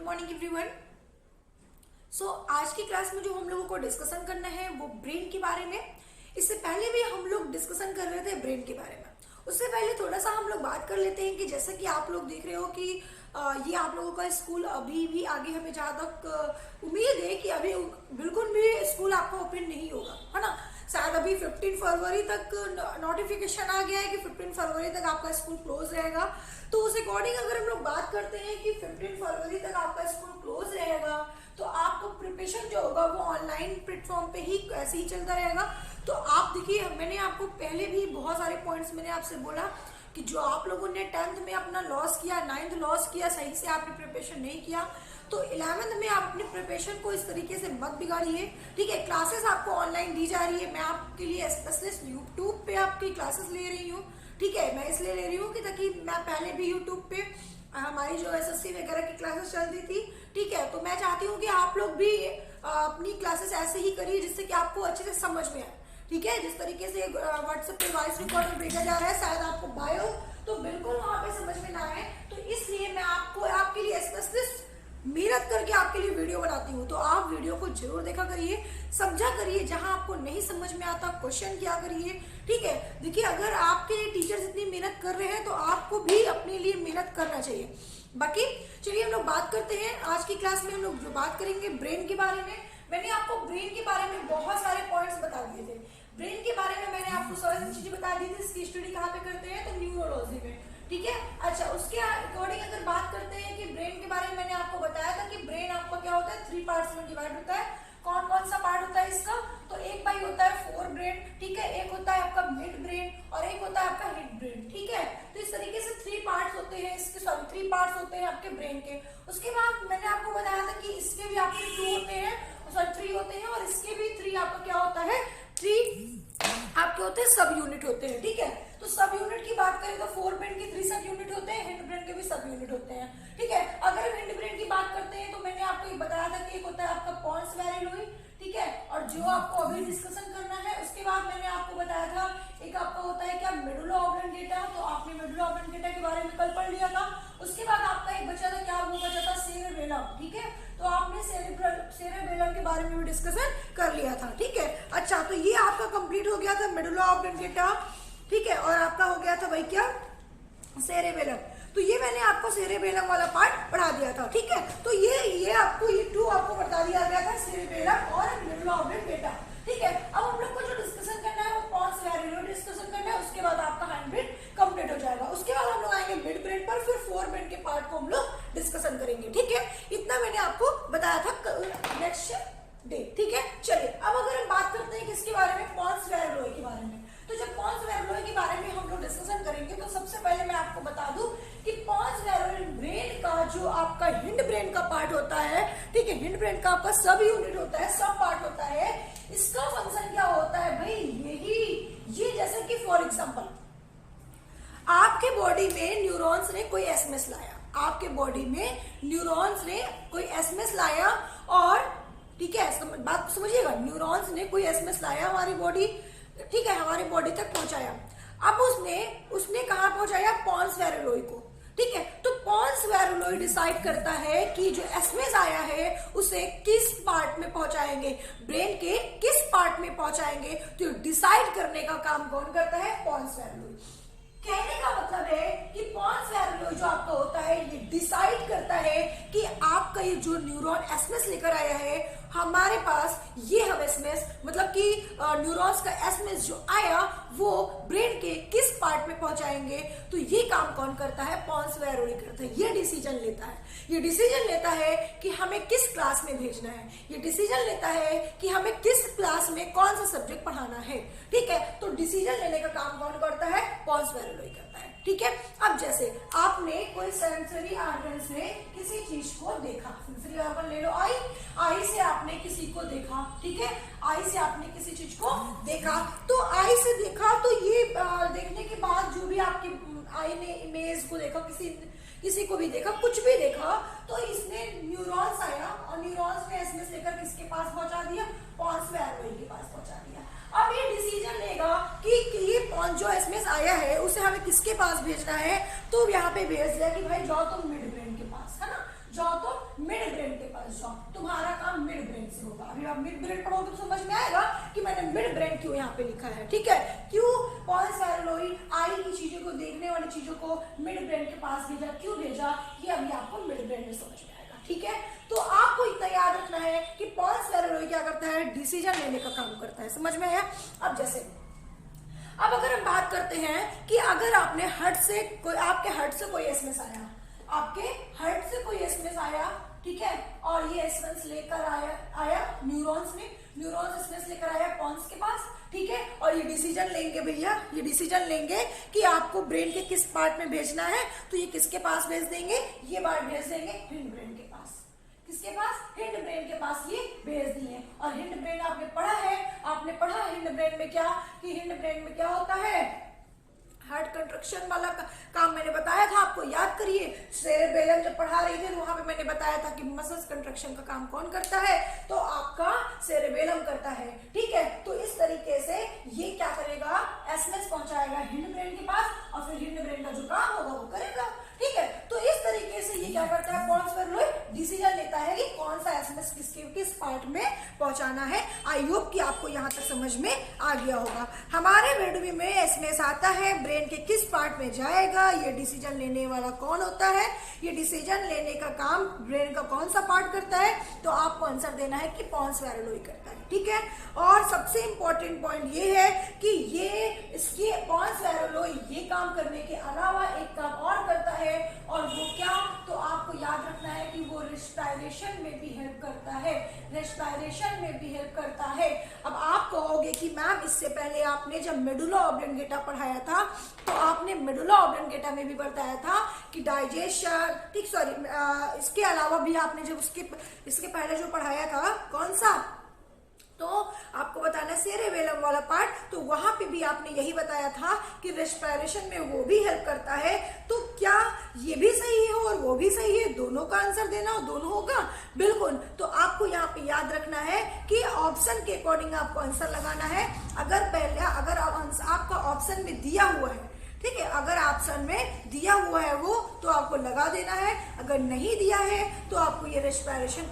Morning everyone. आज की class में जो हम लोगों को डिस्कशन करना है वो ब्रेन के बारे में। इससे पहले भी हम लोग डिस्कशन कर रहे थे ब्रेन के बारे में। उससे पहले थोड़ा सा हम लोग बात कर लेते हैं कि जैसे कि आप लोग देख रहे हो कि ये आप लोगों का स्कूल अभी भी आगे, हमें जहाँ तक उम्मीद है कि अभी बिल्कुल भी स्कूल आपका ओपन नहीं होगा, है ना। शायद अभी 15 फरवरी तक नोटिफिकेशन आ गया है कि 15 फरवरी तक आपका स्कूल क्लोज रहेगा। तो उस अकॉर्डिंग अगर हम लोग बात करते हैं कि 15 फरवरी तक आपका स्कूल क्लोज रहेगा तो आपका प्रिपरेशन जो होगा वो ऑनलाइन प्लेटफॉर्म पे ही ऐसे ही चलता रहेगा। तो आप देखिए, मैंने आपको पहले भी बहुत सारे पॉइंट्स मैंने आपसे बोला कि जो आप लोगों ने 10th में अपना लॉस किया, 9th लॉस किया, सही से आपने प्रिपरेशन नहीं किया, तो 11th में आप अपने प्रिपरेशन को इस तरीके से मत बिगाड़िए। ठीक है, क्लासेस आपको ऑनलाइन दी जा रही है। मैं आपके लिए स्पेशलिस्ट यूट्यूब पे आपकी क्लासेस ले रही हूँ। ठीक है, मैं इसलिए ले रही हूँ कि ताकि मैं पहले भी यूट्यूब पे हमारी जो एसएससी वगैरह की क्लासेस चलती थी, ठीक है, तो मैं चाहती हूँ कि आप लोग भी अपनी क्लासेस ऐसे ही करिए जिससे कि आपको अच्छे से समझ में आए। ठीक है, जिस तरीके से व्हाट्सएप पे वॉइस रिकॉर्डर भेजा जा रहा है, शायद आपको बायो तो बिल्कुल वहां पे समझ में ना आए, तो इसलिए मैं आपको आपके लिए स्पेशलिस्ट मेहनत करके आपके लिए वीडियो बनाती हूँ। तो आप वीडियो को जरूर देखा करिए, समझा करिए, जहां आपको नहीं समझ में आता क्वेश्चन किया करिए। ठीक है, देखिए अगर आपके टीचर्स इतनी मेहनत कर रहे हैं तो आपको भी अपने लिए मेहनत करना चाहिए। बाकी चलिए हम लोग बात करते हैं। आज की क्लास में हम लोग जो बात करेंगे ब्रेन के बारे में। मैंने आपको ब्रेन के बारे में बहुत सारे पॉइंट्स बता दिए थे। ब्रेन के बारे में मैंने आपको सारी चीजें बता दी थी। इसकी स्टडी कहाँ पे करते हैं, तो न्यूरोलॉजी में। ठीक है, अच्छा, उसके अकॉर्डिंग अगर बात करते हैं कि ब्रेन के बारे में मैंने आपको बताया था कि ब्रेन आपका क्या होता है, 3 पार्ट्स में डिवाइड होता है। कौन कौन सा पार्ट होता है इसका, तो एक भाई होता है फोर ब्रेन, ठीक है, एक होता है आपका मिड ब्रेन और एक होता है आपका हिड ब्रेन। ठीक है, तो इस तरीके से 3 पार्ट्स होते हैं इसके, 3 पार्ट्स होते हैं आपके ब्रेन के। उसके बाद मैंने आपको बताया था कि इसके भी आपके 2 होते हैं, 3 होते हैं, और इसके भी 3 आपका क्या होता है, 3 आपके होते हैं सब यूनिट होते हैं। ठीक है, तो सब यूनिट की बात करें तो फोर ब्रेन के 3 सब यूनिट होते हैं, हिंड ब्रेन के भी सब यूनिट होते हैं। ठीक है, अगर हम हिंड ब्रेन की बात करते हैं तो मैंने आपको एक बताया था कि एक होता है आपका पॉन्स वेरिलोई, ठीक है, और जो आपको अभी डिस्कशन करना है उसके बाद मैंने आपको बताया था एक आपका होता है क्या, मेडुला ऑब्लंगेटा। तो आपने मेडुला ऑब्लंगेटा के बारे में कल पढ़ लिया था। उसके बाद आपका एक बचा था, क्या वो बचा था, सेरेबेलम। ठीक है, तो आपने सेरेबेलम के बारे में भी डिस्कशन कर लिया था। ठीक है, अच्छा, तो ये आपका कंप्लीट हो गया था मेडुला ऑब्लंगेटा। ठीक है, और आपका हो गया था भाई क्या, सेरेबेलम। तो ये मैंने आपको सेरेबेलम वाला पार्ट पढ़ा दिया था। ठीक है, तो ये आपको ये 2 आपको बता दिया गया था, सेरेबेलम और मेडुला ऑब्लंगेटा। ठीक है, अब हम लोग को जो डिस्कशन करना है वो पॉन्स वेरिलोई डिस्कशन करना है। उसके बाद आपका हाइंड ब्रेन कंप्लीट हो जाएगा। उसके बाद हम लोग आएंगे मिड ब्रेन पर, फिर फोर ब्रेन के पार्ट को हम लोग डिस्कशन करेंगे। ठीक है, इतना मैंने आपको बताया था नेक्स्ट डे। ठीक है, चलिए अब अगर हम बात करते हैं किसके बारे में, पॉन्स वेरिलोई के बारे में। तो जब पॉन्स वेरिलोई के बारे में हम लोग डिस्कशन करेंगे तो सबसे पहले मैं आपको बता दूं कि पॉन्स वेरिलोई ब्रेन का जो आपका हिंड ब्रेन का पार्ट होता है, ठीक है, हिंड ब्रेन का आपका सब यूनिट होता है, सब पार्ट होता है। इसका फंक्शन क्या होता है भाई, ये जैसे कि फॉर एग्जांपल आपके बॉडी में न्यूरॉन्स ने कोई एसएमएस लाया, आपके बॉडी में न्यूरॉन्स ने कोई एसएमएस लाया, और ठीक है, बात समझिएगा, न्यूरॉन्स ने कोई एसएमएस लाया हमारी बॉडी, ठीक है, हमारे बॉडी तक पहुंचाया। अब उसने कहां पहुंचाया, पॉन्स वेरिलोई को। ठीक है, तो पॉन्स वेरिलोई डिसाइड करता है कि जो एसएमएस आया है उसे किस पार्ट में पहुंचाएंगे, ब्रेन के किस पार्ट में पहुंचाएंगे। तो डिसाइड करने का काम कौन करता है, पॉन्स वेरिलोई। कहने का मतलब है कि पॉन्स वेरिलोई जो आपका होता है ये डिसाइड करता है कि आपका ये जो न्यूरॉन एसएमएस लेकर आया है हमारे पास, ये हम एसएमएस मतलब कि न्यूरॉन्स का एसएमएस जो आया वो ब्रेन के किस पार्ट में पहुंचाएंगे। तो ये काम कौन करता है, पॉन्स वेरिलोई करता है। ये डिसीजन लेता है, ये डिसीजन लेता है कि हमें किस क्लास में भेजना है, ये डिसीजन लेता है कि हमें किस क्लास में कौन सा सब्जेक्ट पढ़ाना है। ठीक है, तो डिसीजन लेने का काम कौन करता है, पॉन्स वेरिलोई करता है। ठीक है, अब जैसे आपने कोई सेंसरी ऑर्गन्स में किसी चीज को देखा, सेंसरी ऑर्गन ले लो, आई से आपने किसी को देखा। ठीक है, आई से आपने किसी चीज को देखा, तो आई से देखा, तो ये देखने के बाद जो भी आपकी आई ने इमेज को देखा, किसी को भी देखा, कुछ भी देखा, तो इसने न्यूरॉन्स आया और न्यूरॉन्स ने एसएमएस लेकर किसके पास पहुंचा दिया, पॉन्स वेरिलोई के पास पहुंचा दिया। अब ये डिसीजन लेगा कि ये पॉन्स जो एसएमएस आया है उसे हमें किसके पास भेजना है, तो यहाँ पे भेज दिया कि भाई जाओ तुम मिड ब्रेन के पास, है ना, जाओ तुम मिड ब्रेन के पास जाओ, तुम्हारा काम मिड ब्रेन से होगा। अभी आप मिड ब्रेन पढ़ोगे तो समझ में आएगा कि मैंने मिड ब्रेन क्यों यहाँ पे लिखा है, ठीक है। क्यों पॉन्स वैरेलोई आई की चीजों को, देखने वाली चीजों को मिड ब्रेन के पास भेजा, क्यों भेजा, ये अभी आपको मिड ब्रेन में समझ में आएगा, ठीक है। तो आपको इतना याद रखना है कि पॉन्स वैरेलोई क्या करता है, डिसीजन लेने का काम करता है, समझ में आया। अब जैसे अब अगर हम बात करते हैं कि अगर आपने हार्ट से कोई, आपके हार्ट से कोई एसएमएस आया, आपके हार्ट से कोई एसएमएस आया, ठीक है, और ये एसएमएस लेकर आया न्यूरॉन्स ने, न्यूरॉन्स एसएमएस लेकर आया पॉन्स के पास, ठीक है, और ये डिसीजन लेंगे भैया, ये डिसीजन लेंगे कि आपको ब्रेन के किस पार्ट में भेजना है, तो ये किसके पास भेज देंगे, ये बात भेज देंगे हिंड ब्रेन के पास। किसके पास, हिंड ब्रेन के पास ये भेज दिए। और हिंड ब्रेन आपने पढ़ा है, आपने पढ़ा हिंड ब्रेन में क्या, कि हिंड ब्रेन में क्या होता है, हार्ट कंट्रक्शन वाला काम मैंने बताया था आपको, याद करिए। सेरेबेलम जब पढ़ा रही थी वहां पे मैंने बताया था कि मसल्स कंट्रक्शन का काम कौन करता है, तो आपका सेरेबेलम करता है, ठीक है। तो इस तरीके से ये क्या करेगा, एसएमएस पहुंचाएगा हिंड ब्रेन के पास, और फिर हिंड ब्रेन का जो काम होगा वो करेगा, ठीक है। तो इस तरीके से ये क्या करता है, पॉन्स वैरेलोई डिसीजन लेता है कि कौन सा एसएमएस किस पार्ट में पहुंचाना है। आई होप कि आपको यहाँ तक समझ में आ गया होगा। हमारे वीडियो में एसएमएस आता है, ब्रेन के किस पार्ट में जाएगा, ये डिसीजन लेने वाला कौन होता है, ये डिसीजन लेने का काम ब्रेन का कौन सा पार्ट करता है, तो आपको आंसर देना है कि पॉन्स वैरेलोई करता है, ठीक है। और सबसे इंपॉर्टेंट पॉइंट ये है कि ये इसके पॉन्स वैरेलोई ये काम करने के अलावा एक काम और करता है, और वो क्या, तो आपको याद रखना है कि वो रेस्पिरेशन में भी हेल्प करता है, रेस्पिरेशन में भी हेल्प करता है। अब आप कहोगे कि मैम इससे पहले आपने जब मेडुला ऑब्लिंगेटा पढ़ाया था, तो आपने मेडुला ऑब्लिंगेटा में भी बताया था कि डाइजेशन, ठीक, सॉरी, इसके अलावा भी आपने जब इसके पहले जो पढ़ाया था, कौन सा, तो आपको बताना सेरेबेलम वाला पार्ट, तो वहां पे भी आपने यही बताया था कि रेस्पिरेशन में वो भी हेल्प करता है। तो क्या ये भी सही है और वो भी सही है, दोनों का आंसर देना और दोनों होगा, बिल्कुल। तो आपको यहाँ पे याद रखना है कि ऑप्शन के अकॉर्डिंग आपको आंसर लगाना है। अगर आपका ऑप्शन में दिया हुआ है, ठीक है, अगर ऑप्शन में दिया हुआ है वो, तो आपको लगा देना है। अगर नहीं दिया है तो आपको ये रेस्पिरेशन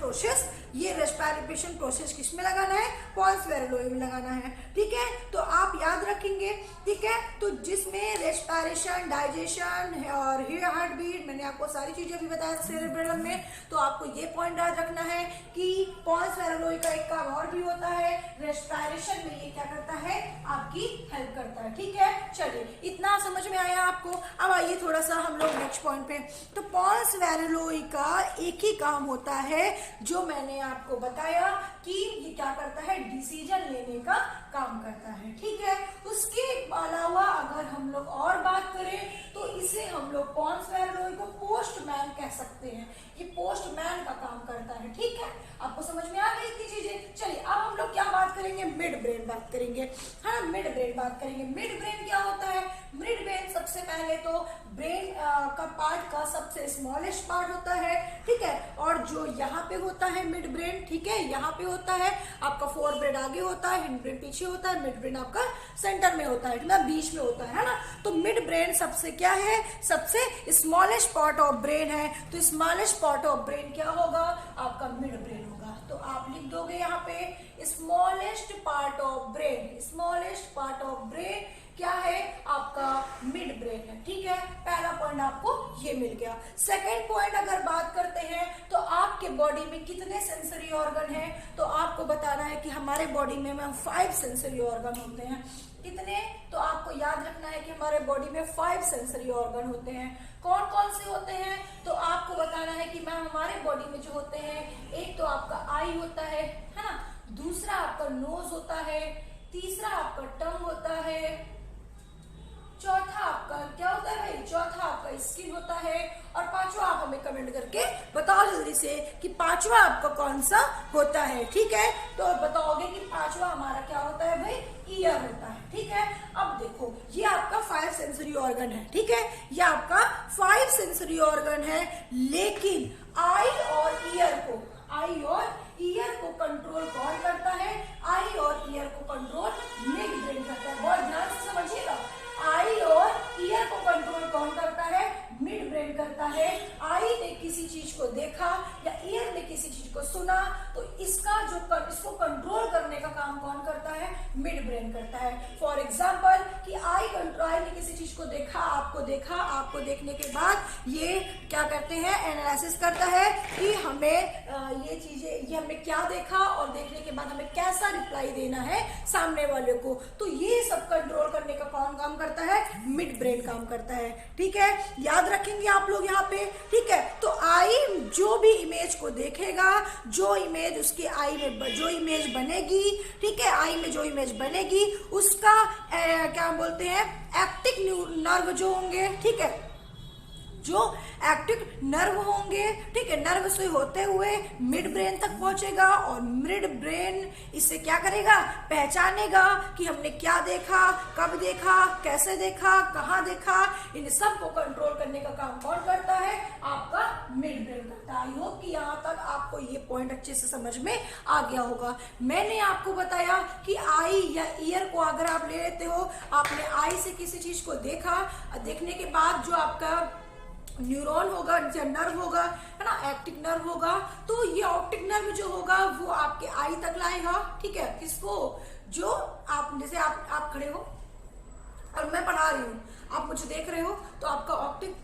प्रोसेस किसमें लगाना है, पॉन्स वैरेलोई में लगाना है, ठीक है। तो आप याद रखेंगे, ठीक है। तो जिसमें रेस्पिरेशन, डाइजेशन और हार्ट बीट, मैंने आपको सारी चीजें भी बताया सेरेब्रम में, तो आपको ये पॉइंट याद रखना है कि पॉन्स वैरेलोई का एक काम और भी होता है, रेस्पिरेशन में ये क्या करता है, आपकी हेल्प करता है, ठीक है। चलिए, इतना समझ में आया आपको। अब आइए थोड़ा सा हम लोग नेक्स्ट पॉइंट पे। तो पॉन्स वैरेलोई का एक ही काम होता है जो मैंने आपको बताया कि ये क्या करता है, डिसीजन लेने का काम करता है, ठीक है। उसके अलावा अगर हम लोग और बात करें तो इसे हम लोग पॉन्स वैरेलोई को पोस्टमैन कह सकते हैं, ये पोस्टमैन का काम करता है, ठीक है। आपको समझ में आ गई इतनी चीजें। चलिए अब हम लोग क्या बात करेंगे, मिड ब्रेन बात करेंगे, हाँ, मिड ब्रेन बात करेंगे। मिड ब्रेन क्या होता है, मिड ब्रेन सबसे पहले तो ब्रेन का पार्ट का सबसे स्मॉलेस्ट पार्ट होता है, ठीक है। और जो यहाँ पे होता है मिड ब्रेन, ठीक है, यहाँ पे होता है आपका फोर ब्रेन आगे होता है, हिंड ब्रेन पीछे होता है, मिड ब्रेन आपका सेंटर में होता है, मतलब बीच में होता है ना। तो मिड ब्रेन सबसे क्या है, सबसे स्मॉलेस्ट पार्ट ऑफ ब्रेन है। तो स्मॉलेस्ट पार्ट ऑफ ब्रेन क्या होगा, आपका मिड ब्रेन होगा। तो आप लिख दोगे यहाँ पे smallest part of brain, smallest part of brain क्या है, आपका मिड ब्रेन है, ठीक है। पहला पॉइंट आपको ये मिल गया। सेकेंड पॉइंट अगर बात करते हैं तो आपके बॉडी में कितने सेंसरी ऑर्गन है, तो आपको बताना है कि हमारे बॉडी में 5 सेंसरी ऑर्गन होते हैं। कितने, तो आपको याद रखना है कि हमारे बॉडी में 5 सेंसरी ऑर्गन होते हैं। कौन कौन से होते हैं, तो आपको बताना है कि मैम हमारे बॉडी में जो होते हैं, एक तो आपका आई होता है ना, दूसरा आपका नोज होता है, तीसरा आपका टंग होता है, चौथा आपका क्या होता है भाई, चौथा आपका स्किन होता है, और पांचवा आप हमें कमेंट करके बताओ जल्दी से कि पांचवा आपका कौन सा होता है, ठीक है। तो बताओगे कि पांचवा हमारा क्या होता है भाई, ईयर होता है, ठीक है। अब देखो ये आपका 5 सेंसरी ऑर्गन है, ठीक है, ये आपका 5 सेंसरी ऑर्गन है, लेकिन आई और ईयर को कंट्रोल कौन करता है, आई और ईयर को कंट्रोल मिड ब्रेन करता है। बहुत ध्यान से समझिएगा, आई और ईयर को कंट्रोल कौन करता है, मिड ब्रेन करता है। आई ने किसी चीज को देखा या ईयर किसी चीज को सुना तो इसको कंट्रोल करने का काम कौन करता है? मिड ब्रेन करता है। फॉर एग्जाम्पल कि आई ने किसी चीज को देखा, आपको देखने के बाद ये क्या करते हैं? एनालिसिस करता है कि हमें ये हमने क्या देखा और देखने के बाद हमें कैसा रिप्लाई देना है सामने वाले को। तो ये सब कंट्रोल करने का कौन काम करता है? मिड ब्रेन काम करता है। ठीक है, याद रखेंगे आप लोग यहाँ पे। ठीक है, तो आई जो भी इमेज को देखेगा, जो इमेज उसकी आई में जो इमेज बनेगी, ठीक है, आई में जो इमेज बनेगी उसका क्या बोलते हैं? एक्टिक नर्व जो होंगे, ठीक है, जो एक्टिक नर्व होंगे, ठीक है, नर्व से होते हुए मिड ब्रेन तक पहुंचेगा और मिड ब्रेन इसे क्या करेगा? पहचानेगा कि हमने क्या देखा, कब देखा, कैसे देखा, कहाँ देखा। इन सब को कंट्रोल करने का काम कौन करता है? आपका मिड ब्रेन करता है। आई होप कि यहाँ तक आपको ये पॉइंट अच्छे से समझ में आ गया होगा। मैंने आपको बताया कि आई या ईयर को अगर आप ले लेते हो, आपने आई से किसी चीज को देखा, देखने के बाद जो आपका न्यूरॉन होगा, नर्व होगा, है ना, ऑप्टिक नर्व होगा, तो ये ऑप्टिक नर्व जो होगा वो आपके आई तक लाएगा। ठीक है, किसको? जो आप जैसे आप खड़े हो और मैं पढ़ा रही हूँ, आप मुझे देख रहे हो, तो आपका ऑप्टिक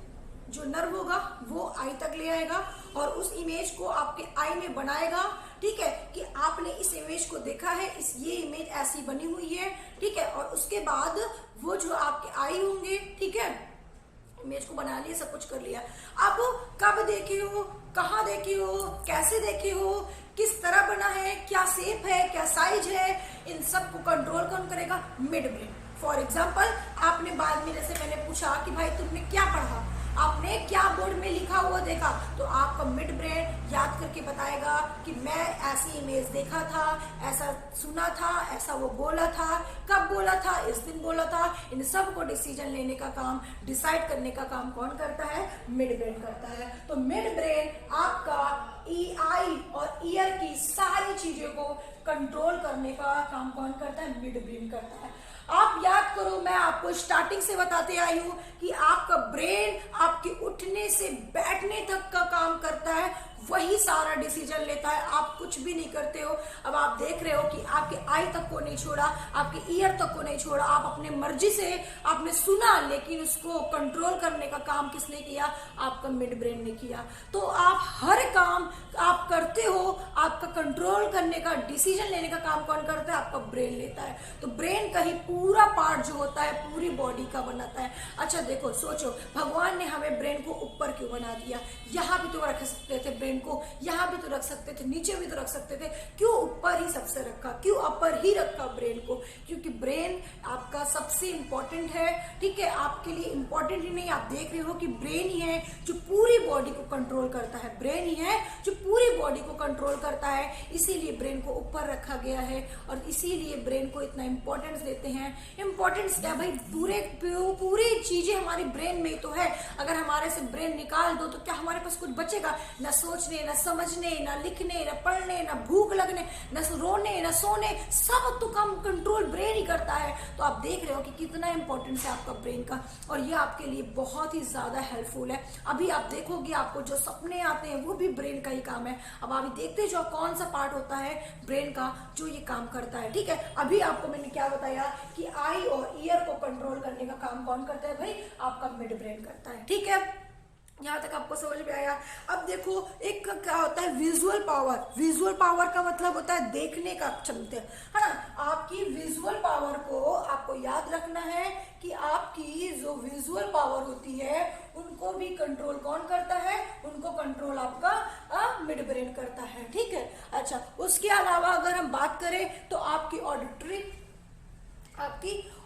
जो नर्व होगा वो आई तक ले आएगा और उस इमेज को आपके आई में बनाएगा। ठीक है, कि आपने इस इमेज को देखा है, ये इमेज ऐसी बनी हुई है। ठीक है, और उसके बाद वो जो आपके आई होंगे, ठीक है, इमेज को बना लिया, सब कुछ कर लिया। अब कब देखे हो, कहाँ देखे हो, कैसे देखे हो, किस तरह बना है, क्या शेप है, क्या साइज है, इन सब को कंट्रोल कौन करेगा? Mid brain. फॉर एग्जाम्पल आपने बाद में जैसे मैंने पूछा कि भाई तुमने क्या पढ़ा, आपने क्या बोर्ड में लिखा हुआ देखा, तो आपका मिड ब्रेन याद करके बताएगा कि मैं ऐसी इमेज देखा था, ऐसा सुना था, ऐसा वो बोला था, कब बोला था, इस दिन बोला था। इन सब को डिसीजन लेने का काम, डिसाइड करने का काम कौन करता है? मिड ब्रेन करता है। तो मिड ब्रेन आपका आई और ईयर की सारी चीजों को कंट्रोल करने का काम कौन करता है? मिड ब्रेन करता है। आप याद करो, मैं आपको स्टार्टिंग से बताते आई हूं कि आपका ब्रेन आपके उठने से बैठने तक का काम करता है, वही सारा डिसीजन लेता है, आप कुछ भी नहीं करते हो। अब आप देख रहे हो कि आपके आई तक को नहीं छोड़ा, आपके ईयर तक को नहीं छोड़ा, आप अपने मर्जी से आपने सुना, लेकिन उसको कंट्रोल करने का काम किसने किया? आपका मिड ब्रेन ने किया। तो आप हर काम आप करते हो, आपका कंट्रोल करने का, डिसीजन लेने का काम कौन करता है? आपका ब्रेन लेता है। तो ब्रेन का ही पूरा पार्ट जो होता है पूरी बॉडी का बनाता है। अच्छा देखो, सोचो, भगवान ने हमें ब्रेन को ऊपर क्यों बना दिया? यहाँ भी तो रख सकते थे ब्रेन को, यहाँ भी तो रख सकते थे, नीचे भी तो रख सकते थे, क्यों ऊपर ही सबसे रखा, क्यों अपर ही रखा ब्रेन को? क्योंकि ब्रेन आपका सबसे इंपॉर्टेंट है। ठीक है, आपके लिए इंपॉर्टेंट ही नहीं, आप देख रहे हो कि ब्रेन ही है जो पूरी बॉडी को कंट्रोल करता है, ब्रेन ही है जो पूरी बॉडी को कंट्रोल करता है। इसीलिए ब्रेन को ऊपर रखा गया है और इसीलिए ब्रेन को इतना इंपॉर्टेंस देते हैं। इंपॉर्टेंस क्या भाई? पूरी चीजें हमारी ब्रेन में तो है। अगर हमारे से ब्रेन निकाल दो तो क्या हमारे पास कुछ बचेगा? न सोचने, न समझने, न लिखने, न पढ़ने, न भूख लगने, न रोने, न सोने, सब तो काम कंट्रोल ब्रेन ही करता है। तो आप देख रहे हो कि कितना इंपॉर्टेंस है आपका ब्रेन का, और ये आपके लिए बहुत ही ज्यादा हेल्पफुल है। अभी आप देखोगे, आपको जो सपने आते हैं वो भी ब्रेन का ही काम है। अब आप देखते जाओ कौन सा पार्ट होता है ब्रेन का जो ये काम करता है। ठीक है, अभी आपको मैंने क्या बताया कि आई और ईयर को कंट्रोल करने का काम कौन करता है? भाई आपका मिड ब्रेन करता है। ठीक है, यहाँ तक आपको समझ में आया। अब देखो, एक क्या होता है? Visual power. विजुअल पावर का मतलब होता है देखने का क्षमता, है ना। आपकी विजुअल पावर को आपको याद रखना है कि आपकी जो विजुअल पावर होती है उनको भी कंट्रोल कौन करता है? उनको कंट्रोल आपका मिड ब्रेन करता है। ठीक है, अच्छा, उसके अलावा अगर हम बात करें तो आपकी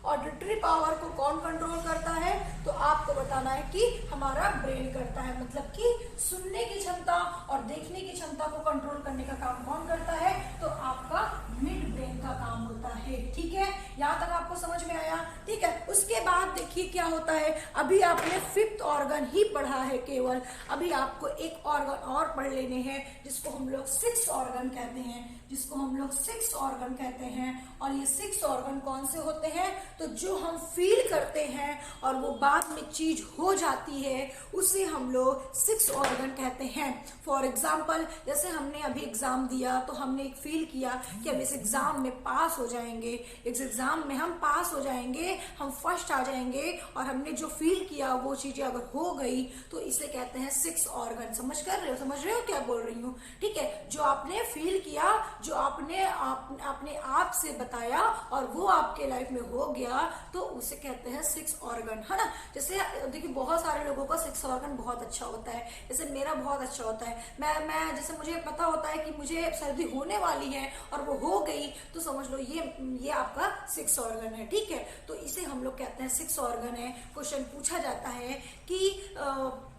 ऑडिटरी पावर को कौन कंट्रोल करता है? तो आपको बताना है कि हमारा ब्रेन करता है। मतलब कि सुनने की क्षमता और देखने की क्षमता को कंट्रोल करने का काम कौन करता है? तो आपका मिड ब्रेन का काम होता है। ठीक है, यहाँ तक आपको समझ में आया। ठीक है, उसके बाद देखिए क्या होता है, अभी आपने 5th ऑर्गन ही पढ़ा है केवल, अभी आपको एक ऑर्गन और पढ़ लेने हैं जिसको हम लोग 6th ऑर्गन कहते हैं, जिसको हम लोग 6th ऑर्गन कहते हैं। और ये 6 ऑर्गन कौन से होते हैं, तो जो हम फील करते हैं और वो बाद में चीज हो जाती है उसे हम लोग 6 ऑर्गन कहते हैं। फॉर एग्जाम्पल, जैसे हमने अभी एग्जाम दिया तो हमने एक फील किया कि हम इस एग्जाम में पास हो जाएंगे, इस एग्जाम में हम पास हो जाएंगे, हम फर्स्ट आ जाएंगे, और हमने जो फील किया वो चीजें अगर हो गई तो इसे कहते हैं 6 ऑर्गन। समझ रहे हो क्या बोल रही हूँ? ठीक है, जो आपने फील किया, जो आपने अपने आप से बताया और वो आपके लाइफ में हो गया तो उसे कहते हैं 6 ऑर्गन, है ना। जैसे देखिए बहुत सारे लोगों का 6 ऑर्गन बहुत अच्छा होता है, जैसे मेरा बहुत अच्छा होता है। मैं जैसे मुझे पता होता है कि मुझे सर्दी होने वाली है और वो हो गई तो समझ लो ये आपका 6 ऑर्गन है। ठीक है, तो इसे हम लोग कहते हैं 6 ऑर्गन है। क्वेश्चन पूछा जाता है कि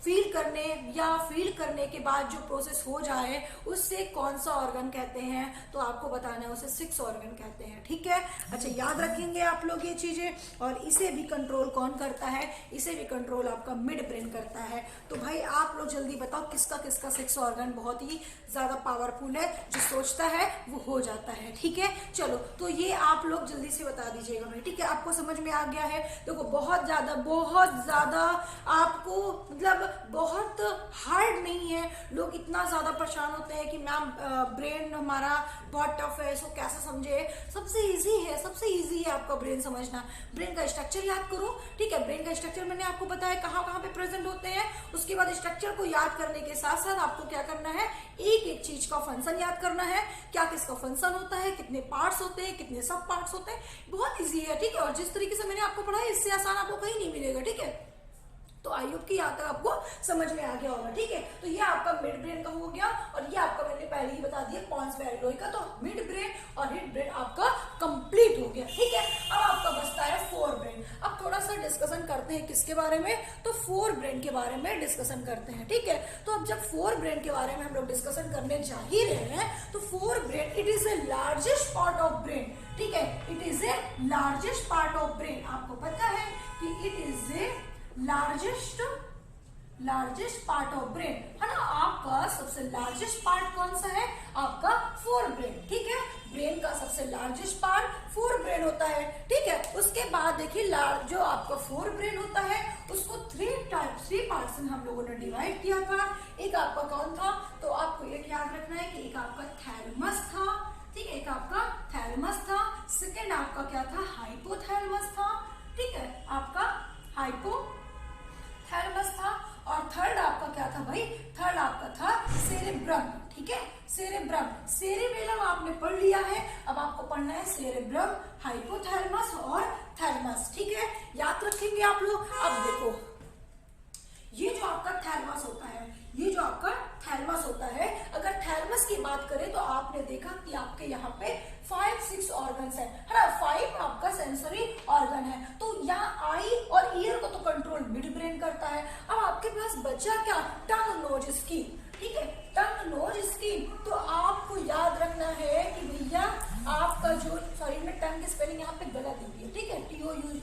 फील करने या फील करने के बाद जो प्रोसेस हो जाए उससे कौन सा ऑर्गन कहते हैं, तो आपको बताना है उसे 6 ऑर्गन कहते हैं। ठीक है, अच्छा याद रखेंगे आप लोग ये चीजें। और इसे भी कंट्रोल कौन करता है, इसे भी कंट्रोल आपका मिड ब्रेन करता है। तो भाई आप लोग जल्दी बताओ किसका किसका 6 ऑर्गन बहुत ही ज्यादा पावरफुल है, जो सोचता है वो हो जाता है। ठीक है, चलो तो ये आप लोग जल्दी से बता दीजिएगा भाई। ठीक है, आपको समझ में आ गया है? देखो बहुत ज्यादा आपको मतलब बहुत हार्ड नहीं है। लोग इतना ज्यादा परेशान होते हैं कि मैम ब्रेन हमारा बहुत टफ है, इसको कैसे समझे। सबसे इजी है आपका ब्रेन समझना। ब्रेन का स्ट्रक्चर याद करो। ठीक है, ब्रेन का स्ट्रक्चर मैंने आपको बताया कहाँ कहाँ पे प्रेजेंट होते हैं। उसके बाद स्ट्रक्चर को याद करने के साथ साथ आपको क्या करना है, एक चीज का फंक्शन याद करना है। क्या किसका फंक्शन होता है, कितने पार्ट्स होते हैं, कितने सब पार्ट्स होते हैं, बहुत इजी है। ठीक है, और जिस तरीके से मैंने आपको पढ़ाया इससे आसान आपको कहीं नहीं मिलेगा। ठीक है, तो आई होप कि यहाँ तक आपको समझ में आ गया होगा। ठीक है, तो ये आपका मिड ब्रेन का हो गया, और ये आपका मैंने पहले ही बता दिया पॉन्स बैरिलोई का। तो मिड ब्रेन और हिड ब्रेन आपका कंप्लीट हो गया। ठीक है, अब आपका बचता है 4 ब्रेन। अब थोड़ा सा डिस्कशन करते हैं किसके बारे में, तो 4 ब्रेन के बारे में डिस्कशन करते हैं। ठीक है, तो अब जब 4 ब्रेन के बारे में हम लोग डिस्कशन करने जा ही रहे हैं तो 4 brain it is a largest part of brain. ठीक है, it is a largest part of brain. आपको पता है कि it is a largest part of brain, है ना। आपका सबसे लार्जेस्ट पार्ट कौन सा है, आपका 4 ब्रेन। ठीक है, ब्रेन का सबसे लार्जेस्ट पार्ट 4 ब्रेन होता है। ठीक है, उसके बाद देखिए जो आपका 4 ब्रेन होता है उसको 3 पार्ट्स में हम लोगों ने डिवाइड किया था। एक आपका कौन था, तो आपको एक याद रखना है कि एक आपका थैलेमस था। ठीक है, एक आपका थैलेमस था। सेकेंड आपका क्या था, हाइपोथैलेमस था। ठीक है, आपका हाइपोथैलेमस था। और थर्ड आपका क्या था भाई, थर्ड आपका था सेरेब्रम। ठीक है, सेरेबेलम आपने पढ़ लिया है, अब आपको पढ़ना है सेरेब्रम, हाइपोथैलेमस और थैलेमस। ठीक है, याद रखेंगे आप लोग। अब देखो ये जो आपका थैलेमस होता है, ये जो आपका थैलेमस होता है, अगर थैलेमस की बात करें तो आपने देखा कि आपके यहाँ पे 5-6 ऑर्गन्स है ना। 5 आपका सेंसरी ऑर्गन है। तो यहाँ आई और ईयर को तो कंट्रोल मिड ब्रेन करता है। अब आपके पास बचा क्या, टंग, नोज, स्किन। ठीक है, टंग, नोज, स्किन। तो आपको याद रखना है कि भैया आपका जो, सॉरी मैं टंग की स्पेलिंग यहाँ पे गलत दी है। ठीक है, TOU।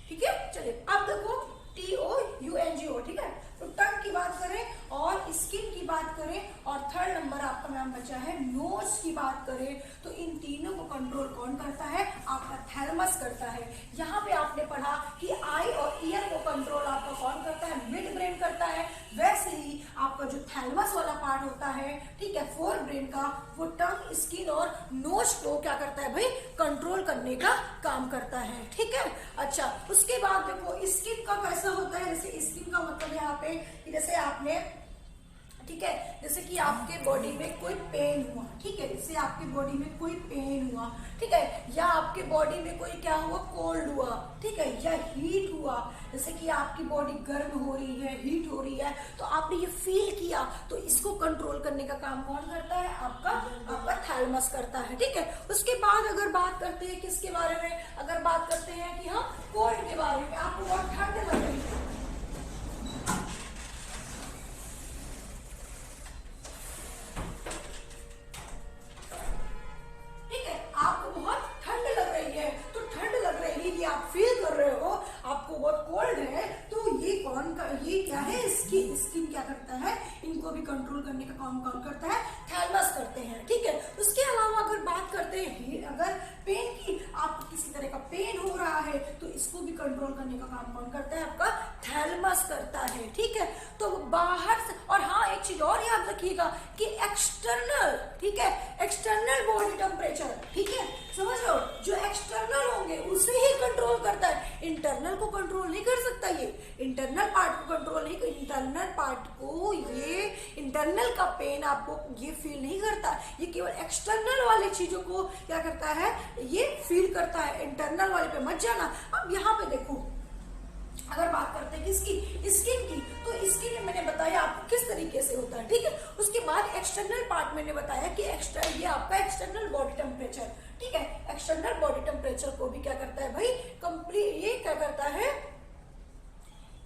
ठीक है, चलिए अब देखो TOUNGO। ठीक है, तो टंग की बात करें और स्किन की बात करें और थर्ड नंबर आपका मैम बचा है नोज की बात करें, तो इन तीनों को कंट्रोल कौन करता है, आपका थैलेमस करता है। यहाँ पे आपने पढ़ा कि आई और ईयर को कंट्रोल आपका कौन करता है, मिड ब्रेन करता है। वैसे ही आपका जो थैलेमस वाला पार्ट होता है, ठीक है, 4 ब्रेन का, वो टंग, स्किन और नोज को क्या करता है भाई, कंट्रोल करने का काम करता है। ठीक है, अच्छा उसके बाद देखो स्किन का कैसा होता है। जैसे स्किन का मतलब यहाँ पे जैसे आपने, ठीक है, जैसे कि आपके बॉडी में कोई पेन हुआ, ठीक है, जैसे आपके बॉडी में कोई पेन हुआ, ठीक है, या आपके बॉडी में कोई क्या हुआ, कोल्ड हुआ, ठीक है, या हीट हुआ, जैसे कि आपकी बॉडी गर्म हो रही है, हीट हो रही है, तो आपने ये फील किया, तो इसको कंट्रोल करने का काम कौन करता है, आपका थैलेमस करता है। ठीक है, उसके बाद अगर बात करते हैं किसके बारे में, अगर बात करते हैं कि हम कोल्ड के बारे में, आपको बहुत ठंड लग रही है, आपको बहुत ठंड लग रही है, तो ठंड लग रही है, आप फील कर रहे हो, कंट्रोल करने का काम कौन करता है? थैलेमस करते हैं, ठीक है। उसके अलावा अगर बात करते हैं अगर पेन की, आपको किसी तरह का पेन हो रहा है तो इसको भी कंट्रोल करने का काम कौन करता है? आपका थैलेमस करता है, ठीक है। तो बाहर से, और हाँ एक चीज और याद रखिएगा कि एक्सटर्नल, ठीक है, एक्सटर्नल बॉडी टेम्परेचर, ठीक है, समझ लो, जो एक्सटर्नल होंगे उसे ही कंट्रोल करता है, इंटरनल को कंट्रोल नहीं कर सकता। ये इंटरनल पार्ट को कंट्रोल नहीं, इंटरनल पार्ट को, ये इंटरनल का पेन आपको ये फील नहीं करता, ये केवल एक्सटर्नल वाली चीजों को क्या करता है? ये फील करता है, इंटरनल वाले पे मत जाना। अब यहाँ पे देखो, अगर बात करते हैं किसकी? स्किन की, तो स्किन में मैंने बताया आपको किस तरीके से होता है, ठीक है। उसके बाद एक्सटर्नल पार्ट मैंने बताया कि ये आपका एक्सटर्नल बॉडी टेम्परेचर, ठीक है, एक्सटर्नल बॉडी टेम्परेचर को भी क्या करता है भाई? कंप्लीट, ये क्या करता है?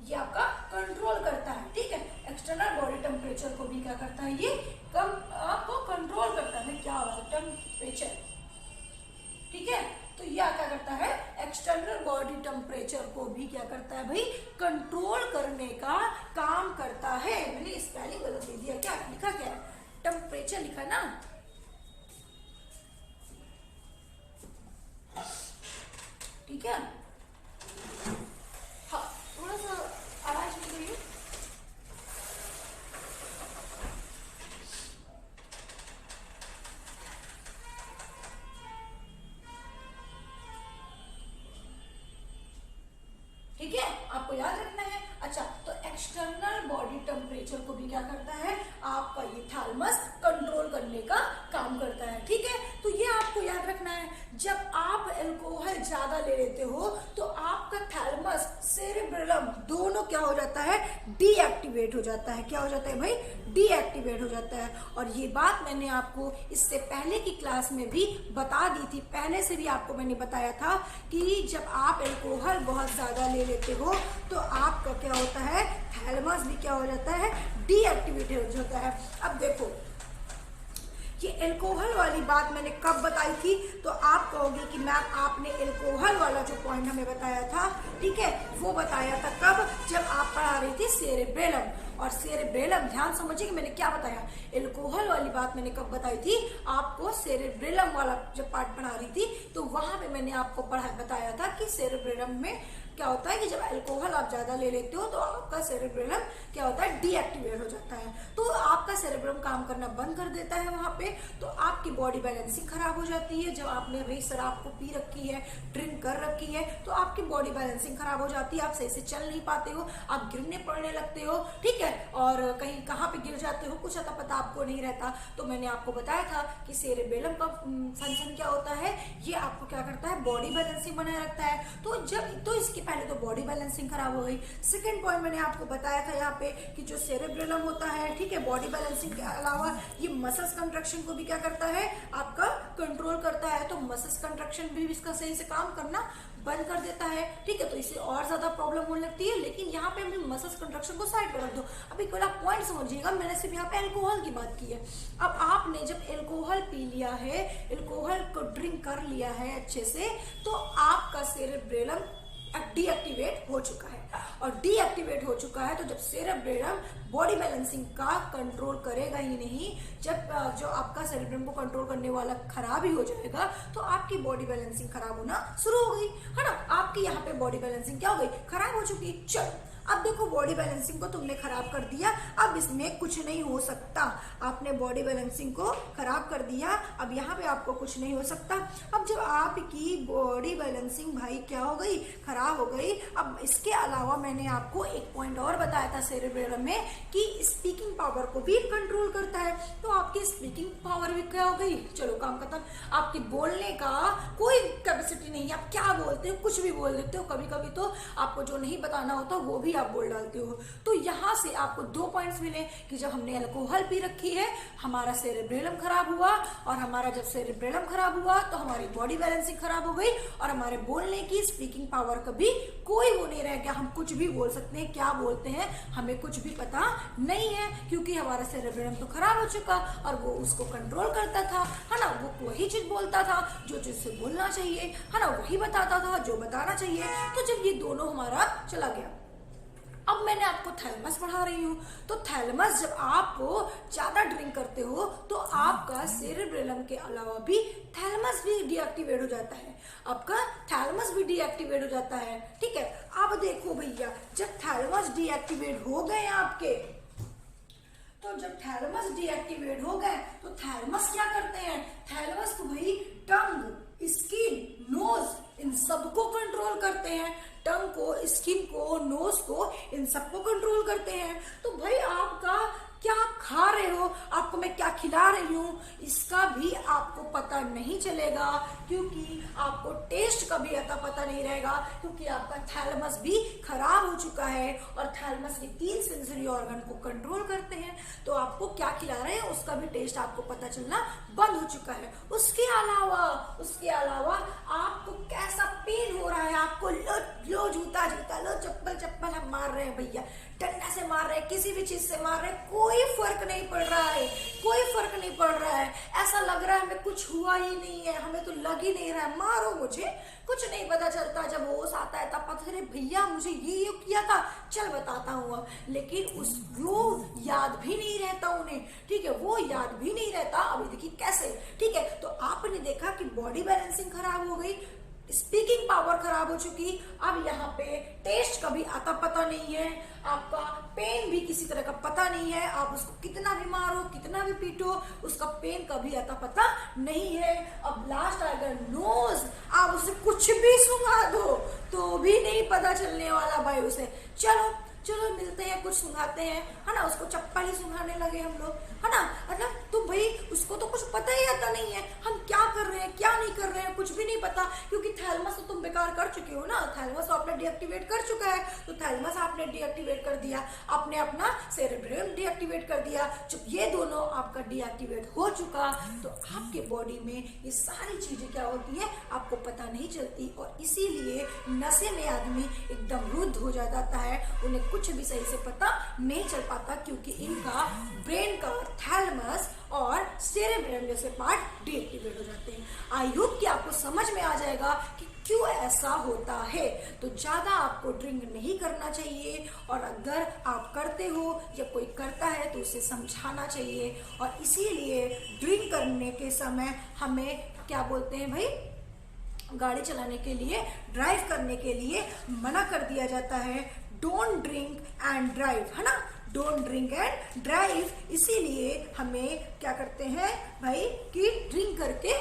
ये आपका कंट्रोल करता है, ठीक है। एक्सटर्नल बॉडी टेम्परेचर को भी क्या करता है? ये आपको कंट्रोल करता है। क्या होगा? टेम्परेचर, ठीक है। तो यह क्या करता है? एक्सटर्नल बॉडी टेम्परेचर को भी क्या करता है भाई? कंट्रोल करने का काम करता है। मैंने स्पेलिंग गलत दे दिया क्या? लिखा क्या है? टेम्परेचर लिखा ना, ठीक है। हाँ, थोड़ा सा आवाज मिल रही है। ठीक है, आपको याद रखना है। अच्छा, तो एक्सटर्नल बॉडी टेम्परेचर को भी क्या करता है? आपका ये थैलेमस कंट्रोल करने का काम करता है, ठीक है। तो ये आपको याद रखना है, जब आप अल्कोहल ज्यादा ले लेते हो तो आपका थैलेमस, सेरेब्रम दोनों क्या हो जाता है? डीएक्टिवेट हो जाता है। क्या हो जाता है भाई? डीएक्टिवेट हो जाता है। और ये बात मैंने आपको इससे पहले की क्लास में भी बता दी थी, पहले से भी आपको मैंने बताया था कि जब आप अल्कोहल बहुत ज्यादा ले लेते हो तो आपका क्या होता है? थैलेमस भी क्या हो जाता है? डीएक्टिवेट हो जाता है। अब देखो, ये अल्कोहल वाली बात मैंने कब बताई थी? तो आप कहोगे कि मैम आपने अल्कोहल वाला जो पॉइंट हमें बताया था, ठीक है, वो बताया था कब? जब आप पढ़ा रही थी सेरेब्रेलम। और सेरेब्रेलम, ध्यान समझिए कि मैंने क्या बताया। अल्कोहल वाली बात मैंने कब बताई थी? आपको सेरेब्रेलम वाला जब पार्ट पढ़ा रही थी तो वहां पे मैंने आपको बताया था कि सेरेब्रेलम में क्या होता है कि जब अल्कोहल आप ज्यादा ले लेते हो तो आपका सेरेब्रेलम क्या होता है? डीएक्टिवेट हो जाता है। तो आपका सेरेब्रम काम करना बंद कर देता है वहां पे, तो आपकी बॉडी बैलेंसिंग खराब हो जाती है। जब आपने भाई शराब को पी रखी है, ड्रिंक कर रखी है, तो आपकी बॉडी बैलेंसिंग खराब हो जाती है, आप सही से चल नहीं पाते हो, आप गिरने पड़ने लगते हो, ठीक है, और कहीं कहाँ पे गिर जाते हो कुछ अता पता आपको नहीं रहता। तो मैंने आपको बताया था कि सेरेब्रेलम का फंक्शन क्या होता है? ये आपको क्या करता है? बॉडी बैलेंसिंग बनाए रखता है। तो इसके पहले तो बॉडी बैलेंसिंग खराब हो गई। सेकंड पॉइंट मैंने आपको बताया था यहाँ पे कि जो सेरेब्रेलम होता है, ठीक है, बॉडी बैलेंसिंग के अलावा ये मसल्स कंट्रक्शन को भी क्या करता है? आपका कंट्रोल करता है। तो मसल्स कंट्रक्शन भी इसका सही से काम करना बंद कर देता है, ठीक है। तो इससे और ज्यादा प्रॉब्लम होने लगती है। लेकिन यहाँ पे हमने मसल्स कंट्रक्शन को साइड पर रख दो। अब एक आप पॉइंट समझिएगा, मैंने सिर्फ यहाँ पे अल्कोहल की बात की है। अब आपने जब अल्कोहल पी लिया है, अल्कोहल को ड्रिंक कर लिया है अच्छे से, तो आपका सेरेब्रेलम डीएक्टिवेट हो चुका है। और डीएक्टिवेट हो चुका है तो जब सेरेब्रेलम बॉडी बैलेंसिंग का कंट्रोल करेगा ही नहीं, जब जो आपका सेरेब्रम को कंट्रोल करने वाला खराब ही हो जाएगा, तो आपकी बॉडी बैलेंसिंग खराब होना शुरू हो गई, है ना। आपकी यहाँ पे बॉडी बैलेंसिंग क्या हो गई? खराब हो चुकी। चलो, अब देखो, बॉडी बैलेंसिंग को तुमने खराब कर दिया, अब इसमें कुछ नहीं हो सकता। आपने बॉडी बैलेंसिंग को खराब कर दिया, अब यहाँ पे आपको कुछ नहीं हो सकता। अब जब आपकी बॉडी बैलेंसिंग भाई क्या हो गई? खराब हो गई। अब इसके अलावा मैंने आपको एक पॉइंट और बताया था सेरेब्रेलम में कि स्पीकिंग पावर को भी कंट्रोल करता है। तो आपकी स्पीकिंग पावर भी क्या हो गई? चलो, काम खत्म। आपकी बोलने का कोई कैपेसिटी नहीं है, आप क्या बोलते हो? कुछ भी बोल देते हो। कभी कभी तो आपको जो नहीं बताना होता वो भी आप बोल डालते हो। तो यहाँ से आपको 2 पॉइंट्स मिले कि जब हमने अल्कोहल पी रखी है, हमारा सेरेब्रेलम खराब हुआ, और हमारा जब सेरेब्रेलम खराब हुआ तो हमारी बॉडी बैलेंसिंग खराब हो गई, और हमारे बोलने की, स्पीकिंग पावर का भी कोई वो नहीं रह गया। हम कुछ भी बोल सकते हैं, क्या बोलते हैं हमें कुछ भी पता नहीं है, क्योंकि हमारा सेरेब्रेलम तो खराब हो चुका और वो उसको कंट्रोल करता था, है ना। वो वही चीज बोलता था जो चीज से बोलना चाहिए, है ना, वही बताता था जो बताना चाहिए। तो जब ये दोनों हमारा चला गया, अब मैंने आपको थैलेमस पढ़ा रही हूँ। तो थैलेमस जब आपको ज्यादा ड्रिंक करते हो तो आपका सेरेब्रेलम के अलावा भी थैलेमस भी डीएक्टिवेट हो जाता है, आपका थैलेमस भी डीएक्टिवेट हो जाता है। ठीक है, अब देखो भैया, जब थैलेमस डीएक्टिवेट हो गए आपके, तो जब थैलेमस डीएक्टिवेट हो गए तो थैलेमस क्या करते हैं, थैलेमस को भाई टंग, स्किन, नोज इन सबको कंट्रोल करते हैं। टंग को, स्किन को, नोज को, इन सबको कंट्रोल करते हैं। तो भाई आपका क्या खा रहे हो, आपको मैं क्या खिला रही हूँ, इसका भी आपको पता नहीं चलेगा, क्योंकि आपको टेस्ट का भी अता पता नहीं रहेगा, क्योंकि आपका थैलेमस भी खराब हो चुका है और थैलेमस के 3 सेंसरी ऑर्गन को कंट्रोल करते हैं। तो आपको क्या खिला रहे हैं उसका भी टेस्ट आपको पता चलना बंद हो चुका है। उसके अलावा आपको कैसा पेन हो रहा है, आपको लो जूता लो चप्पल हम मार रहे हैं भैया, डंडा से मार रहे हैं, किसी भी चीज से मार रहे हैं, कोई फर्क नहीं पड़ रहा है, कोई फर्क नहीं पड़ रहा है। ऐसा लग रहा है हमें कुछ हुआ ही नहीं है, हमें तो लग ही नहीं रहा है, मारो मुझे, कुछ नहीं पता चलता। जब होश आता है तब पता चले भैया मुझे ये किया था, चल बताता हूँ अब। लेकिन वो याद भी नहीं रहता उन्हें। ठीक है, वो याद भी नहीं रहता। अभी देखिए कैसे। ठीक है, तो आपने देखा कि बॉडी बैलेंसिंग खराब हो गई, स्पीकिंग पावर खराब हो चुकी। अब यहाँ पे टेस्ट का भी आता पता नहीं है, आपका पेन भी किसी तरह का पता नहीं है, आप उसको कितना भी मारो, कितना भी पीटो, उसका पेन का भी आता पता नहीं है। अब लास्ट अगर नोज, आप उसे कुछ भी सुंघा दो तो भी नहीं पता चलने वाला भाई उसे। चलो मिलते हैं, कुछ सुंघाते हैं, है ना, उसको चप्पल ही सुंघाने लगे हम लोग, है ना। मतलब तो भाई उसको तो कुछ पता ही आता नहीं है, हम क्या कर रहे हैं क्या नहीं कर रहे हैं, कुछ भी नहीं पता, क्योंकि थैलेमस तो तुम बेकार कर चुके हो ना, थैलेमस तो आपने डीएक्टिवेट कर चुका है। तो थैलेमस आपने डीएक्टिवेट कर दिया, आपने अपना सेरेब्रम डीएक्टिवेट कर दिया। जब ये दोनों आपका डीएक्टिवेट हो चुका तो आपके बॉडी में ये सारी चीजें क्या होती है आपको पता नहीं चलती, और इसीलिए नशे में आदमी एकदम रुद्ध हो जाता है, उन्हें कुछ भी सही से पता नहीं चल पाता, क्योंकि इनका ब्रेन का थैलेमस और सेरेब्रम जैसे पार्ट डीएक्टिवेट हो जाते हैं। आई होप कि आपको समझ में आ जाएगा कि क्यों ऐसा होता है। तो ज्यादा आपको ड्रिंक नहीं करना चाहिए, और अगर आप करते हो या कोई करता है तो उसे समझाना चाहिए। और इसीलिए ड्रिंक करने के समय हमें क्या बोलते हैं भाई, गाड़ी चलाने के लिए, ड्राइव करने के लिए मना कर दिया जाता है, डोंट ड्रिंक एंड ड्राइव, है ना, डोंट ड्रिंक एंड ड्राइव। इसीलिए हमें क्या करते हैं भाई कि ड्रिंक करके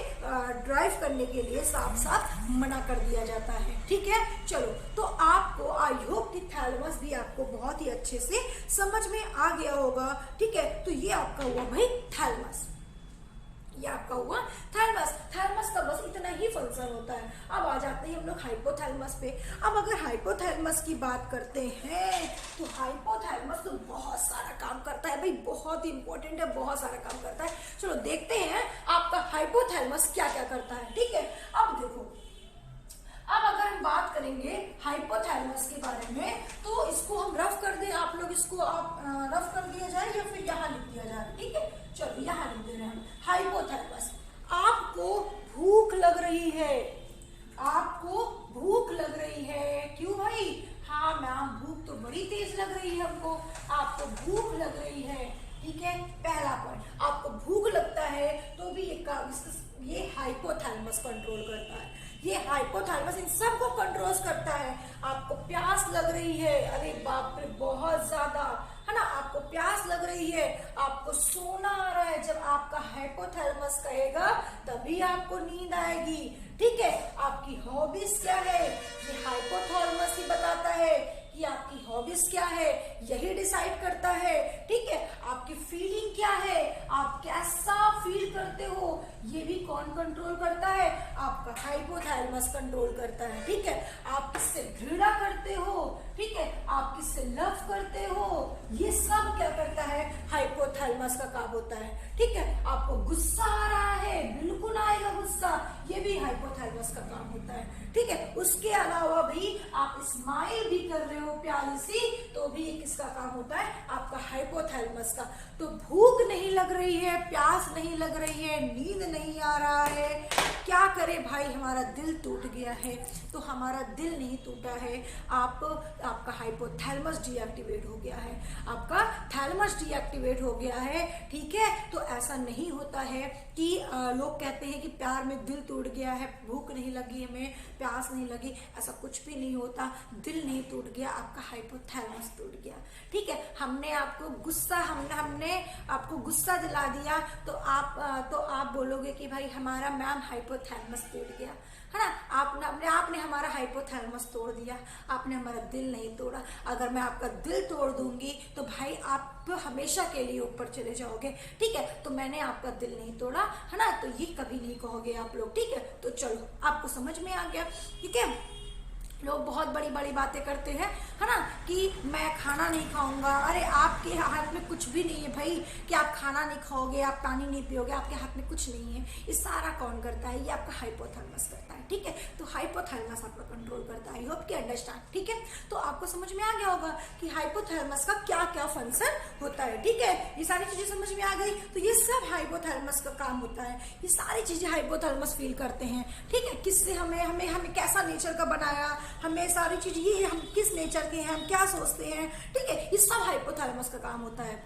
ड्राइव करने के लिए साफ साफ मना कर दिया जाता है। ठीक है, चलो, तो आपको आई होप कि थैलेमस भी आपको बहुत ही अच्छे से समझ में आ गया होगा। ठीक है, तो ये आपका हुआ भाई थैलेमस, ये आपका हुआ थैलेमस। थैलेमस का बस इतना ही फंक्शन होता है। अब आ जाते हैं हम लोग हाइपोथैलेमस पे। अब अगर हाइपोथैलेमस की बात करते हैं तो हाइपोथैलेमस तो बहुत सारा काम करता है भाई, बहुत ही इंपॉर्टेंट है, बहुत सारा काम करता है। चलो देखते हैं आपका हाइपोथैलेमस क्या क्या करता है। ठीक है, अब देखो, अब अगर हम बात करेंगे हाइपोथैलेमस के बारे में तो इसको हम रफ कर दें, आप लोग इसको आप रफ कर दिया जाए या फिर यहाँ लिख दिया जाए। ठीक है, चलो यहाँ लिख दे रहे हैं हम। हाइपोथैलेमस, आपको भूख लग रही है, आपको भूख लग रही है, क्यों भाई, हाँ मैम भूख तो बड़ी तेज लग रही है हमको, आपको भूख लग रही है। ठीक है, पहला पॉइंट, आपको भूख लगता है तो भी ये हाइपोथैलेमस कंट्रोल करता है, ये हाइपोथैलेमस इन सबको कंट्रोल करता है। आपको प्यास लग रही है, अरे बाप रे बहुत ज्यादा, है ना, आपको प्यास लग रही है, आपको सोना आ रहा है, जब आपका हाइपोथैलेमस कहेगा तभी आपको नींद आएगी। ठीक है, आपकी हॉबीज क्या है, ये हाइपोथैलेमस ही बताता है कि आपकी हॉबीज क्या है, यही डिसाइड करता है। ठीक है, आपकी फीलिंग क्या है, आप कैसा फील करते हो, ये भी कौन कंट्रोल करता है, आपका हाइपोथैलेमस कंट्रोल करता है। ठीक है, आप किससे घृणा करते हो, ठीक है, आप किससे लव करते हो, ये सब क्या करता है, हाइपोथैलेमस का काम होता है। ठीक है, आपको गुस्सा आ रहा है, बिल्कुल आएगा गुस्सा, ये भी हाइपोथैलेमस का काम होता है। ठीक है, उसके अलावा भी आप स्माइल भी कर रहे हो प्यारी सी, तो भी ये किसका काम होता है, आपका हाइपोथैलेमस का। तो भूख नहीं नहीं लग रही है, प्यास नहीं लग रही है, नींद नहीं आ रहा है, क्या करे भाई, हमारा दिल टूट गया है। तो हमारा दिल नहीं टूटा है, आपका हाइपोथैलेमस डीएक्टिवेट हो गया है, आपका थैलेमस डीएक्टिवेट हो गया है, ठीक है। तो ऐसा नहीं होता है कि लोग कहते हैं कि प्यार में दिल टूट गया है, भूख नहीं लगी हमें, प्यास नहीं लगी, ऐसा कुछ भी नहीं होता। दिल नहीं टूट गया, आपका हाइपोथैलेमस टूट गया, ठीक है। हमने आपको आपको गुस्सा दिला दिया तो आप बोलोगे कि भाई हमारा मैम हाइपोथैलेमस टूट गया, है ना। आपने हमारा हाइपोथैलेमस तोड़ दिया, आपने हमारा दिल नहीं तोड़ा। अगर मैं आपका दिल तोड़ दूंगी तो भाई आप हमेशा के लिए ऊपर चले जाओगे, ठीक है। तो मैंने आपका दिल नहीं तोड़ा, है ना, तो ये कभी नहीं कहोगे आप लोग, ठीक है। तो चलो, आपको समझ में आ गया, ठीक है। लोग बहुत बड़ी बड़ी बातें करते हैं, है ना, कि मैं खाना नहीं खाऊंगा। अरे आपके हाथ में कुछ भी नहीं है भाई कि आप खाना नहीं खाओगे, आप पानी नहीं पियोगे, आपके हाथ में कुछ नहीं है। ये सारा कौन करता है? ये आपका हाइपोथैलेमस करता है, ठीक है। तो हाइपोथैलेमस आपका कंट्रोल करता है। आई होप कि अंडरस्टैंड, ठीक है। तो आपको समझ में आ गया होगा कि हाइपोथैलेमस का क्या क्या फंक्शन होता है, ठीक है। ये सारी चीजें समझ में आ गई। तो ये सब हाइपोथैलेमस का काम होता है, ये सारी चीजें हाइपोथैलेमस फील करते हैं, ठीक है। किससे हमें कैसा नेचर का बनाया, हमें सारी चीज, ये हम किस नेचर के हैं, हम क्या सोचते हैं, ठीक है। ये सब हाइपोथैलेमस का काम होता है।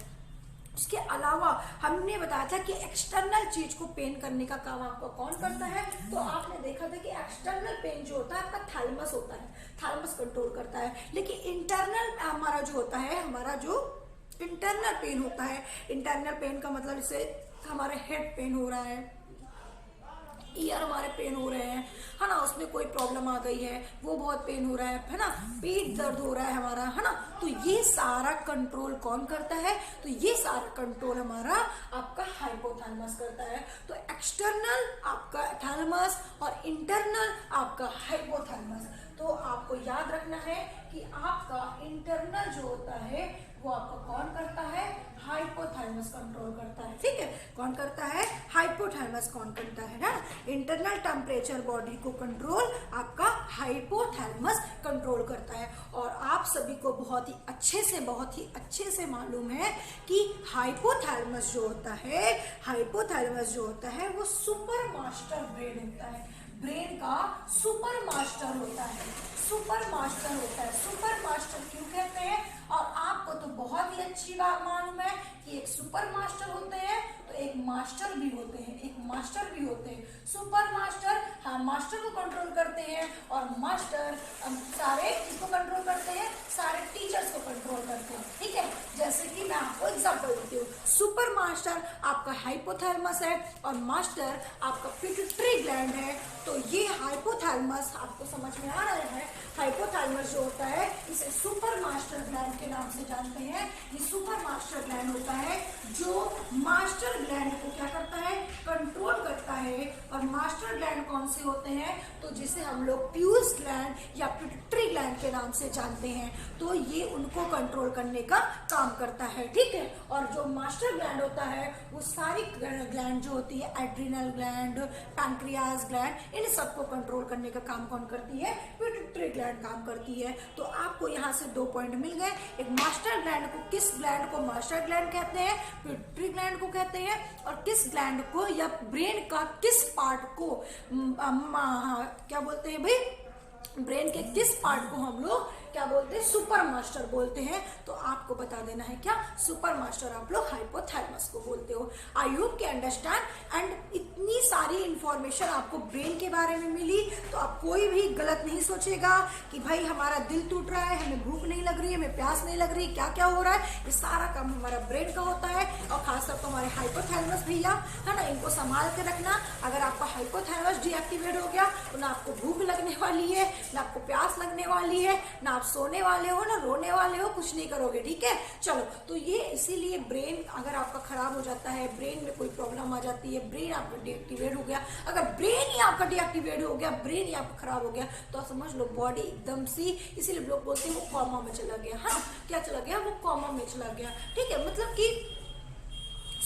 उसके अलावा हमने बताया था कि एक्सटर्नल चीज को पेन करने का काम आपका कौन करता है। तो आपने देखा था कि एक्सटर्नल पेन जो होता है आपका थैलेमस होता है, थैलेमस कंट्रोल करता है। लेकिन इंटरनल हमारा जो होता है, हमारा जो इंटरनल पेन होता है, इंटरनल पेन का मतलब जैसे हमारा हेड पेन हो रहा है, ईयर हमारे पेन हो रहे हैं, है ना, उसमें कोई प्रॉब्लम आ गई है, वो बहुत पेन हो रहा है ना, पेट दर्द हो रहा है हमारा, है ना। तो ये सारा कंट्रोल कौन करता है? तो ये सारा कंट्रोल हमारा आपका हाइपोथैलेमस करता है। तो एक्सटर्नल आपका थैलेमस और इंटरनल आपका हाइपोथैलेमस। तो आपको याद रखना है कि आपका इंटरनल जो होता है वो आपका कौन करता है? हाइपोथैलेमस कंट्रोल करता है, ठीक है। कौन करता है? हाइपोथैलेमस कौन करता है ना। इंटरनल टेम्परेचर बॉडी को कंट्रोल आपका हाइपोथैलेमस कंट्रोल करता है। और आप सभी को बहुत ही अच्छे से मालूम है कि हाइपोथैलेमस जो होता है वो सुपर मास्टर ब्रेन होता है, ब्रेन का सुपर मास्टर होता है, सुपर मास्टर क्यों कहते हैं? और आपको तो बहुत ही अच्छी बात मालूम है कि एक सुपर मास्टर होते हैं तो एक मास्टर भी होते हैं, सुपर मास्टर, हाँ, मास्टर को कंट्रोल करते हैं, और मास्टर सारे किसको कंट्रोल करते हैं? सारे टीचर्स को कंट्रोल करते हैं, ठीक है। जैसे कि मैं आपको एग्जांपल देती हूँ, सुपर मास्टर आपका हाइपोथैलेमस है और मास्टर आपका पिट्यूटरी ग्लैंड है। तो ये हाइपोथैलेमस आपको समझ में आ रहा है, हाइपोथैलेमस जो होता है इसे सुपर मास्टर ग्लैंड के नाम से जानते हैं। ये सुपर मास्टर ग्लैंड होता है जो मास्टर ग्लैंड को क्या करता है? कंट्रोल करता है। और मास्टर ग्लैंड कौन से होते हैं? तो जिसे हम लोग प्यूस ग्लैंड या पिट्यूटरी ग्लैंड के नाम से जानते हैं। तो ये उनको कंट्रोल करने का काम करता है, ठीक है। और जो मास्टर ग्लैंड होता है वो सारी ग्लैंड जो होती है, एड्रिनल ग्लैंड, पैंक्रियास ग्लैंड, इन सबको कंट्रोल करने का काम कौन करती है? पिट्यूटरी ग्लैंड काम करती है। तो आपको यहाँ से 2 पॉइंट मिल गए। एक मास्टर ग्लैंड को, किस ग्लैंड को मास्टर ग्लैंड कहते हैं? पिट्यूटरी ग्लैंड को कहते हैं। और किस ग्लैंड को या ब्रेन का किस पार्ट को क्या बोलते हैं भाई? ब्रेन के किस पार्ट को हम लोग क्या बोलते हैं? सुपर मास्टर बोलते हैं। तो आपको बता देना है क्या? सुपर मास्टर आप लोग हाइपोथैलेमस को बोलते हो। आई होप कि अंडरस्टैंड। एंड इतनी सारी इंफॉर्मेशन आपको ब्रेन के बारे में मिली तो आप कोई भी गलत नहीं सोचेगा कि भाई हमारा दिल टूट रहा है, हमें भूख नहीं लग रही है, हमें प्यास नहीं लग रही, क्या क्या हो रहा है। ये सारा काम हमारा ब्रेन का होता है। और खासतौर पर हमारे हाइपोथैलेमस भैया, है ना, इनको संभाल के रखना। अगर आपका हाइपोथैलेमस डीएक्टिवेट हो गया तो ना आपको भूख लगने वाली है, ना आपको प्यास लगने वाली है, ना आप सोने वाले हो, ना रोने वाले हो, कुछ नहीं करोगे, ठीक है। चलो, तो ये इसीलिए ब्रेन अगर आपका खराब हो जाता है, ब्रेन में कोई प्रॉब्लम आ जाती है, ब्रेन आपका डीएक्टिवेट हो गया, अगर ब्रेन ही आपका डीएक्टिवेट हो गया, ब्रेन ही आपका खराब हो गया, तो आप समझ लो बॉडी एकदम सी, इसीलिए लोग बोलते हैं वो कॉमा में चला गया। हाँ, क्या चला गया? वो कॉमा में चला गया, ठीक है। मतलब कि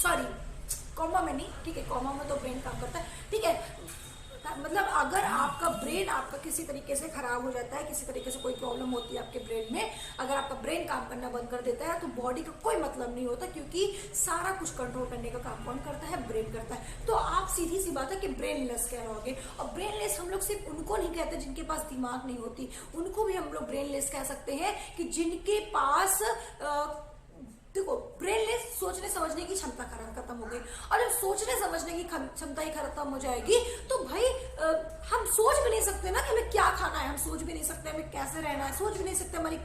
सॉरी, कॉमा में नहीं, ठीक है, कॉमा में तो ब्रेन काम करता है, ठीक है। मतलब अगर आपका ब्रेन आपका किसी तरीके से खराब हो जाता है, किसी तरीके से कोई प्रॉब्लम होती है आपके ब्रेन में, अगर आपका ब्रेन काम करना बंद कर देता है तो बॉडी का कोई मतलब नहीं होता, क्योंकि सारा कुछ कंट्रोल करने का काम कौन करता है? ब्रेन करता है। तो आप सीधी सी बात है कि ब्रेनलेस कह रहोगे, और ब्रेनलेस हम लोग सिर्फ उनको नहीं कहते जिनके पास दिमाग नहीं होती, उनको भी हम लोग ब्रेनलेस कह सकते हैं कि जिनके पास देखो, ब्रेनलेस सोचने समझने की क्षमता खत्म हो गई, और जब सोचने समझने की क्षमता ही खत्म हो जाएगी तो भाई हम सोच भी नहीं सकते ना कि हमें क्या खाना है, हम सोच भी नहीं सकते हमें कैसे रहना है, सोच भी नहीं सकते हमारी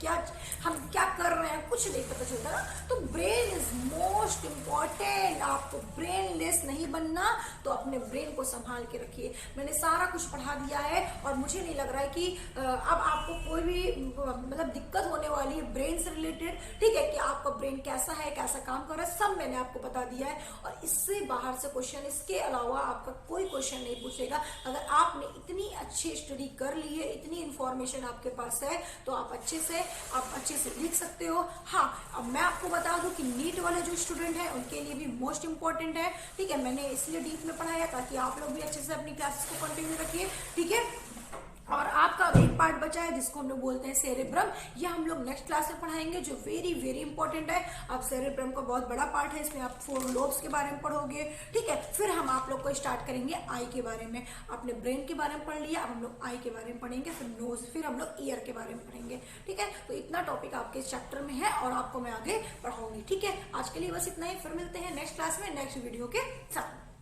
हम क्या कर रहे हैं, कुछ नहीं पता चलता ना। तो ब्रेन इज मोस्ट इम्पॉर्टेंट। आपको ब्रेनलेस नहीं बनना, तो अपने ब्रेन को संभाल के रखिए। मैंने सारा कुछ पढ़ा दिया है, और मुझे नहीं लग रहा है कि अब आपको कोई भी मतलब दिक्कत होने वाली है ब्रेन से रिलेटेड। ठीक है, कि आपका ब्रेन कैसा है, कैसा काम कर रहा है, सब मैंने आपको बता दिया है। और इससे बाहर से क्वेश्चन, इसके अलावा आपका कोई क्वेश्चन नहीं पूछेगा। अगर आपने इतनी अच्छी स्टडी कर ली है, इतनी इंफॉर्मेशन आपके पास है, तो आप अच्छे से लिख सकते हो। हाँ, अब मैं आपको बता दूं कि नीट वाले जो स्टूडेंट है उनके लिए भी मोस्ट इंपॉर्टेंट है। ठीक है, मैंने इसलिए डीप में पढ़ाया ताकि आप लोग भी अच्छे से अपनी क्लासेस को कंटिन्यू रखिए। ठीक है, और आपका एक पार्ट बचा है जिसको हम लोग बोलते हैं सेरेब्रम। ये हम लोग नेक्स्ट क्लास में पढ़ाएंगे, जो वेरी वेरी इंपॉर्टेंट है। अब सेरेब्रम का बहुत बड़ा पार्ट है, इसमें आप 4 लोब्स के बारे में पढ़ोगे। ठीक है, फिर हम आप लोग को स्टार्ट करेंगे आई के बारे में। आपने ब्रेन के बारे में पढ़ लिया, अब हम लोग आई के बारे में पढ़ेंगे, फिर नोज, फिर हम लोग ईयर के बारे में पढ़ेंगे। ठीक है, तो इतना टॉपिक आपके इस चैप्टर में है और आपको मैं आगे पढ़ाऊंगी। ठीक है, आज के लिए बस इतना ही, फिर मिलते हैं नेक्स्ट क्लास में नेक्स्ट वीडियो के साथ।